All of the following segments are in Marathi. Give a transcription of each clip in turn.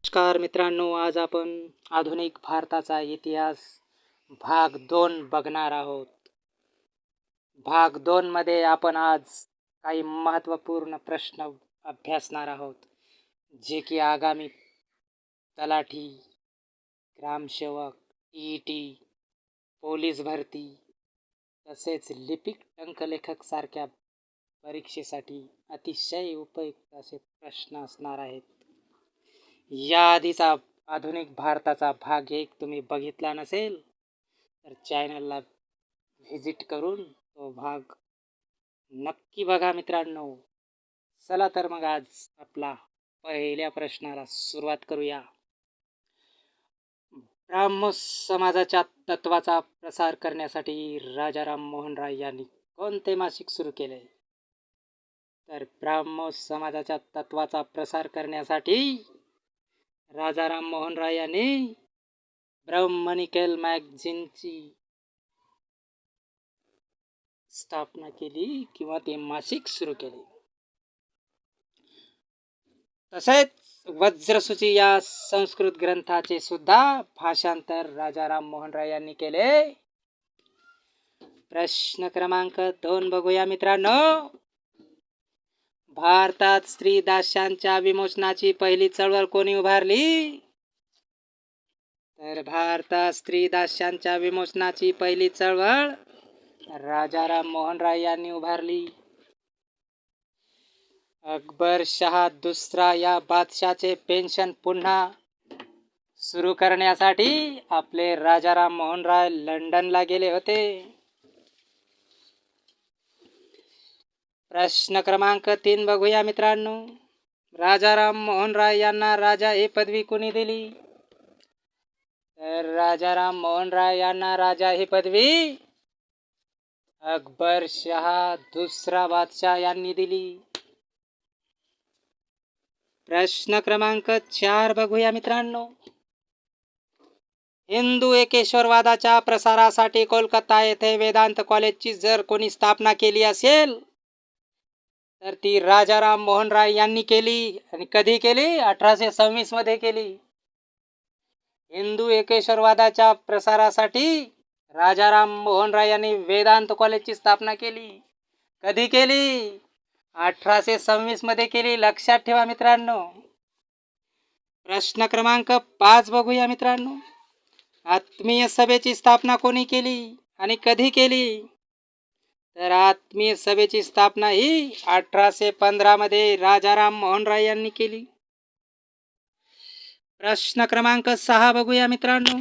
नमस्कार मित्रांनो, आज आपण आधुनिक भारताचा इतिहास भाग 2 बघणार आहोत. भाग 2 मध्ये आपण आज काही महत्त्वपूर्ण प्रश्न अभ्यासणार आहोत, जे की आगामी तलाठी, ग्रामसेवक, टी पोलीस भरती तसेच लिपिक टंकलेखक सारख्या परीक्षेसाठी अतिशय उपयुक्त असे प्रश्न असणार आहेत. या आधीचा आधुनिक भारताचा भाग 1 तुम्ही बघितला नसेल तर चॅनलला व्हिजिट करून तो भाग नक्की बघा मित्रांनो. चला तर मग आज आपला पहिल्या प्रश्नाला सुरुवात करूया. ब्राह्मो समाजाच्या तत्वाचा प्रसार करण्यासाठी राजा राममोहन राय यांनी कोणते मासिक सुरू केले? तर ब्राह्मो समाजाच्या तत्वाचा प्रसार करण्यासाठी राजा राममोहन राय यांनी ब्रह्मनिकेल मॅगझिनची स्थापना केली किंवा ते मासिक सुरू केले. तसेच वज्रसूची या संस्कृत ग्रंथाचे सुद्धा भाषांतर राजा राममोहन राय यांनी केले. प्रश्न क्रमांक 2 बघूया मित्रांनो. भारतात स्त्री दास्यांच्या विमोचनाची पहिली चळवळ कोणी उभारली? तर भारतात स्त्री दास्यांच्या विमोचनाची पहिली चळवळ राजा राममोहन राय यांनी उभारली. अकबर शहा दुसरा या बादशाचे पेन्शन पुन्हा सुरू करण्यासाठी आपले राजा राममोहन राय लंडनला गेले होते. प्रश्न क्रमांक 3 बघूया मित्रांनो. राजा राममोहन राय यांना राजा ही पदवी कोणी दिली? तर राजा राममोहन राय यांना राजा ही पदवी अकबर शहा दुसरा बादशाह यांनी दिली. प्रश्न क्रमांक 4 बघूया मित्रांनो. हिंदू एकेश्वरवादाच्या प्रसारासाठी कोलकाता येथे वेदांत कॉलेजची जर कोणी स्थापना केली असेल तर ती राजा राममोहन राय यांनी केली. आणि कधी केली? 1826 मध्ये केली. हिंदू एकेश्वरवादाच्या प्रसारासाठी राजा राममोहन राय यांनी वेदांत कॉलेजची स्थापना केली. कधी केली? 1826 मध्ये केली. लक्षात ठेवा मित्रांनो. प्रश्न क्रमांक 5 बघूया मित्रांनो. आत्मीय सभेची स्थापना कोणी केली आणि कधी केली? तर आत्मीय सभेची स्थापना ही 1815 मध्ये राजा राममोहन राय यांनी केली. प्रश्न क्रमांक 6 बघूया मित्रांनो.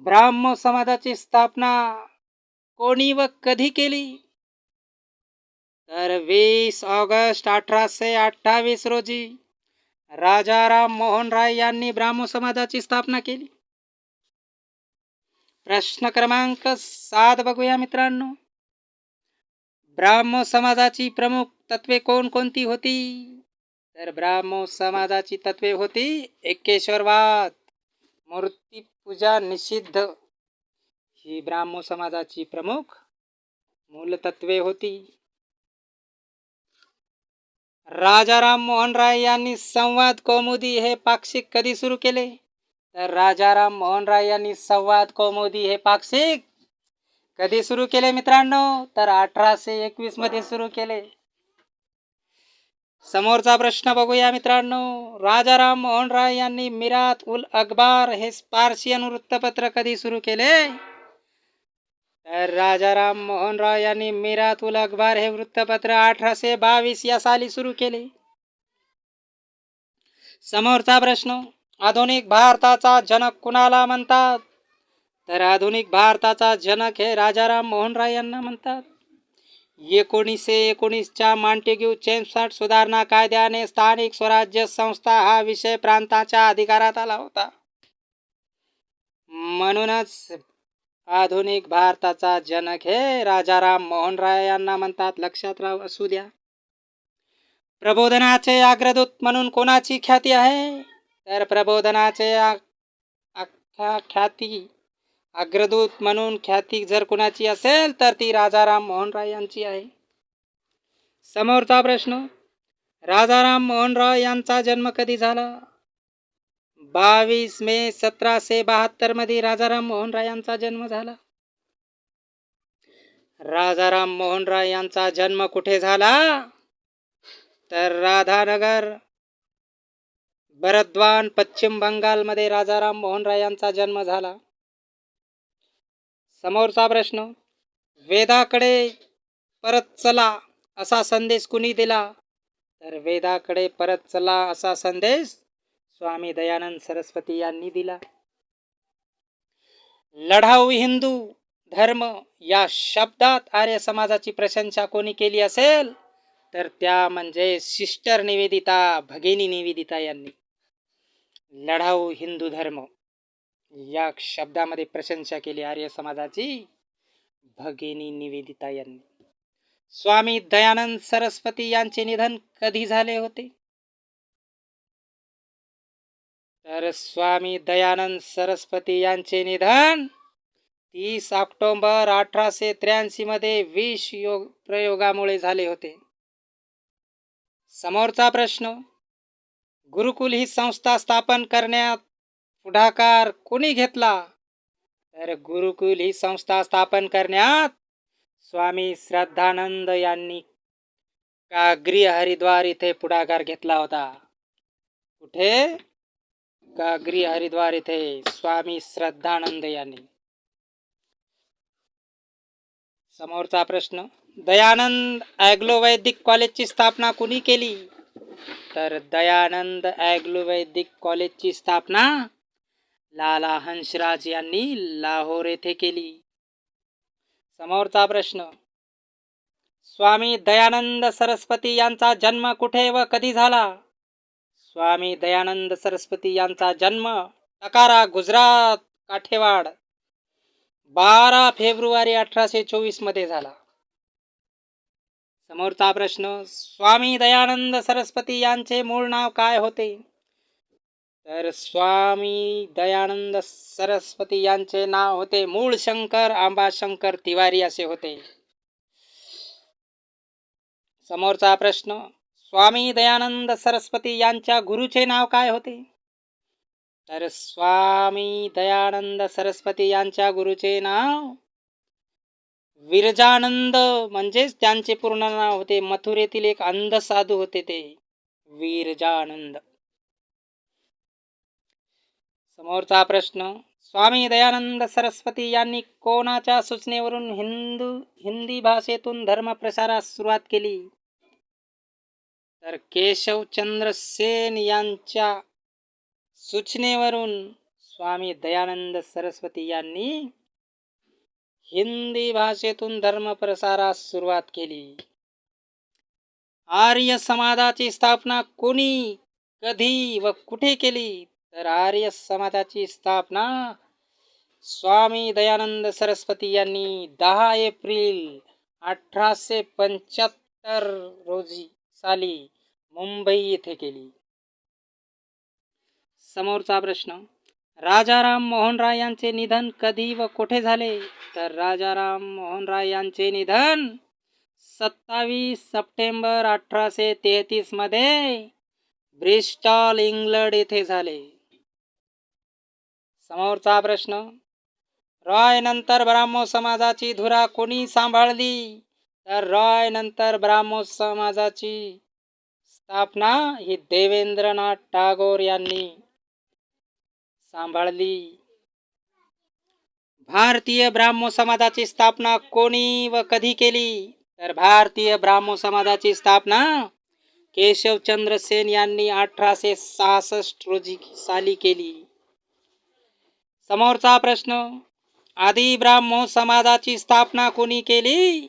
ब्राह्मो समाजाची स्थापना कोणी व कधी केली? तर 20 ऑगस्ट 1828 रोजी राजा राममोहन राय यांनी ब्राह्मो समाजाची स्थापना केली. प्रश्न क्रमांक 7 बघूया मित्रांनो. ब्राह्मो समाजाची प्रमुख तत्वे कोणकोणती होती? तर ब्राह्मो समाजाची तत्वे होती एकेश्वरवाद, मूर्तिपूजा निषिद्ध, ही ब्राह्मो समाजाची प्रमुख मूलतत्वे होती. राजा राममोहन राय यांनी संवाद कौमुदी हे पाक्षिक कधी सुरू केले? तर राजा राममोहन राय यांनी संवाद कौमुदी हे पाक्षिक कधी सुरू केले मित्रांनो? तर 1821 मध्ये सुरू केले. समोरचा प्रश्न बघूया मित्रांनो. राजा राममोहन राय यांनी मिरात उल अखबार हे पार्शियन वृत्तपत्र कधी सुरू केले? तर राजा राममोहन राय यांनी मिरात उल अखबार हे वृत्तपत्र 1822 या साली सुरू केले. समोरचा प्रश्न. आधुनिक भारताचा जनक कुणाला म्हणतात? तर आधुनिक भारताचा जनक हे राजा राममोहन राय यांना म्हणतात. 1919 च्या मॉन्टेग्यू चेम्स्फोर्ड सुधारणा कायद्याने स्थानिक स्वराज्य संस्था हा विषय प्रांताच्या अधिकारात आला होता. म्हणूनच आधुनिक भारताचा जनक हे राजा राममोहन राय यांना म्हणतात. लक्षात राहू असू द्या. प्रबोधनाचे अग्रदूत म्हणून कोणाची ख्याती आहे? तर प्रबोधनाचे ख्याती अग्रदूत म्हणून ख्याती जर कोणाची असेल तर ती राजा राममोहन राय यांची आहे. समोरचा प्रश्न. राजा राममोहन राय यांचा जन्म कधी झाला? 22 मे 1772 मध्ये राजाराम मोहन राय यांचा जन्म झाला. राजाराम मोहन राय यांचा जन्म कुठे झाला? तर राधानगर, बरद्वान, पश्चिम बंगालमध्ये राजाराम मोहन राय यांचा जन्म झाला. समोरचा प्रश्न, वेदाकडे परत चला असा संदेश कुणी दिला? तर वेदाकडे परत चला असा संदेश स्वामी दयानंद सरस्वती यांनी दिला. लढाऊ हिंदू धर्म या शब्दात आर्य समाजाची प्रशंसा कोणी केली असेल? तर त्या म्हणजे सिस्टर निवेदिता, भगिनी निवेदिता यांनी. लढाऊ हिंदू धर्म या शब्दामध्ये प्रशंसा केली आर्य समाजाची भगिनी निवेदिता यांनी. स्वामी दयानंद सरस्वती यांचे निधन कधी झाले होते? तर स्वामी दयानंद सरस्वती यांचे निधन 30 ऑक्टोबर 1883 मध्ये विष प्रयोगामुळे झाले होते. समोरचा प्रश्न, गुरुकुल ही संस्था स्थापन करण्यात पुढाकार कोणी घेतला? तर गुरुकुल ही संस्था स्थापन करण्यात स्वामी श्रद्धानंद यांनी कागरी हरिद्वार इथे पुढाकार घेतला होता. कुठे? कागरी हरिद्वार इथे स्वामी श्रद्धानंद यांनी. समोरचा प्रश्न, दयानंद ॲग्लो वैदिक कॉलेजची स्थापना कुणी केली? तर दयानंद ॲग्लो वैदिक कॉलेजची स्थापना लाला हंसराज यांनी लाहोर येथे केली. समोरचा प्रश्न, स्वामी दयानंद सरस्वती यांचा जन्म कुठे व कधी झाला? स्वामी दयानंद सरस्वती यांचा जन्म टकारा, गुजरात, काठेवाड 12 फेब्रुवारी 1824 मध्ये झाला. समोरचा प्रश्न, स्वामी दयानंद सरस्वती यांचे मूळ नाव काय होते? तर स्वामी दयानंद सरस्वती यांचे नाव होते मूळ शंकर आंबाशंकर तिवारी असे होते. समोरचा प्रश्न, स्वामी दयानंद सरस्वती यांच्या गुरुचे नाव काय होते? तर स्वामी दयानंद सरस्वती यांच्या गुरुचे नाव विरजानंद, म्हणजेच त्यांचे पूर्ण नाव होते. मथुरेतील एक अंध साधू होते ते विरजानंद. समोरचा प्रश्न, स्वामी दयानंद सरस्वती यांनी कोणाच्या सूचनेवरून हिंदी भाषेतून धर्म प्रसारास सुरुवात केली? तर केशवचंद्र सेन यांच्या सूचनेवरून स्वामी दयानंद सरस्वती यांनी हिंदी भाषेतून धर्म प्रसारास सुरुवात केली. आर्य समाजाची स्थापना कोणी, कधी व कुठे केली? तर आर्य समाजाची स्थापना स्वामी दयानंद सरस्वती यांनी 10 एप्रिल 1875 साली मुंबई येथे केली. समोरचा प्रश्न, राजाराम मोहन राय यांचे निधन कधी व कुठे झाले? तर राजाराम मोहन राय यांचे निधन 27 सप्टेंबर 1833 मध्ये ब्रिस्टॉल, इंग्लंड येथे झाले. समोरचा प्रश्न, रॉय नंतर ब्राह्मो समाजाची धुरा कोणी सांभाळली? तर रॉय नंतर ब्राह्मो समाजाची स्थापना ही देवेंद्रनाथ टागोर यांनी सांभाळली. भारतीय ब्राह्मो समाजाची स्थापना कोणी व कधी केली? तर भारतीय ब्राह्मो समाजाची स्थापना केशवचंद्र सेन यांनी 1866 साली केली. समोरचा प्रश्न, आदी ब्राह्मो समाजाची स्थापना कोणी केली?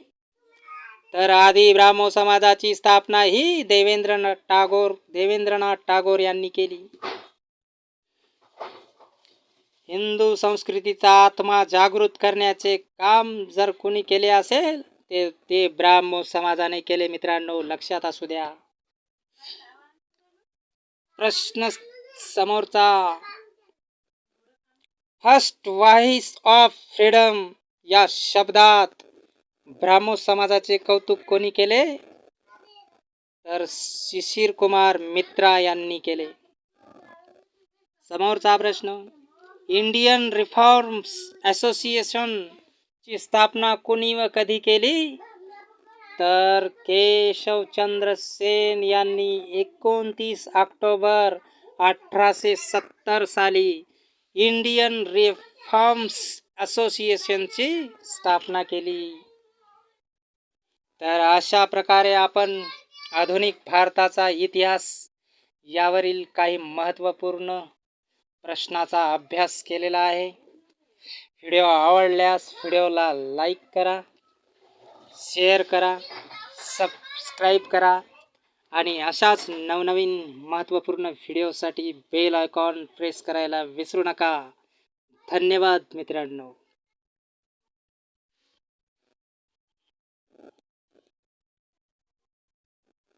तर आदी ब्राह्मो समाजाची स्थापना ही देवेंद्रनाथ टागोर यांनी केली. हिंदू संस्कृतीचा आत्मा जागृत करण्याचे काम जर कोणी केले असेल ते ब्राह्मो समाजाने केले. मित्रांनो, लक्षात असू द्या. प्रश्न समोरचा, फर्स्ट व्हॉइस ऑफ फ्रीडम या शब्दात ब्राह्मो समाजाचे कौतुक कोणी केले? तर शिशिर कुमार मित्रा यांनी केले. समोरचा प्रश्न, इंडियन रिफॉर्म्स असोसिएशनची स्थापना कोणी व कधी केली? तर केशवचंद्र सेन यांनी 29 ऑक्टोबर 1870 साली इंडियन रिफॉर्म्स असोसिएशनची स्थापना केली. तर अशा प्रकारे आपण आधुनिक भारताचा इतिहास यावरील काही महत्त्वपूर्ण प्रश्नाचा अभ्यास केलेला आहे. व्हिडिओ आवडल्यास व्हिडिओला लाईक करा, शेअर करा, सबस्क्राईब करा आणि अशाच नवनवीन महत्त्वपूर्ण व्हिडिओसाठी बेल आयकॉन प्रेस करायला विसरू नका. धन्यवाद मित्रांनो.